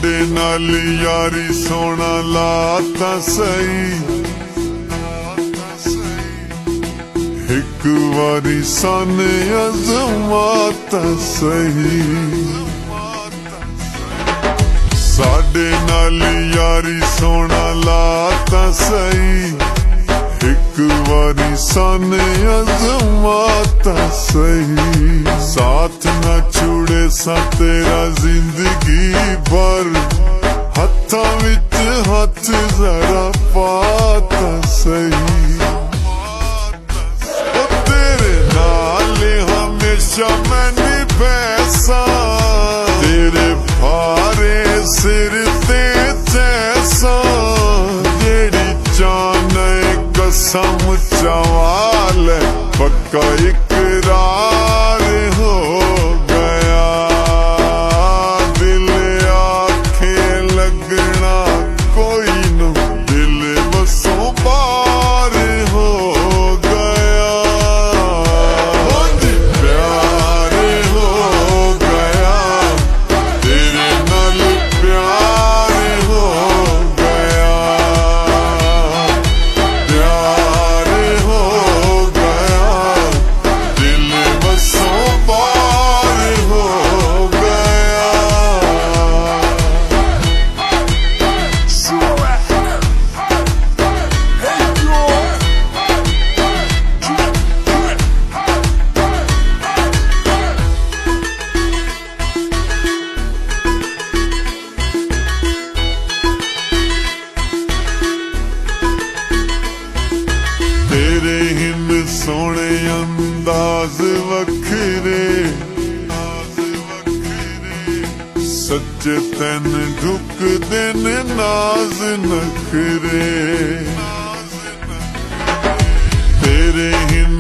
साडे नाल यारी सोना लाता सही, एक बारी साने अजमाता सही। साडे नाल यारी सोना लाता सही, एक बारी साने अजमाता सही। साथ न छुड़े सा तेरा जिंदगी भर, हत्था विच हथ जरा पाता सही। ओ तेरे नाल हमेशा मैंने पैसा, तेरे भारे सिर ते जैसा, जेड़ी जान कसम चवाल पक्का इकरार हो गया। दिल आखे लगना कोई न, दिल बसों पार हो गया। प्यार हो गया, तेरे नाल प्यार हो गया। प्यार हो गया, दिल बसों पार हो गया। तेरे हिन सोने अंदाज वखरे, सच्चे तैन ढुकदे ने नाज नखरे। तेरे हिन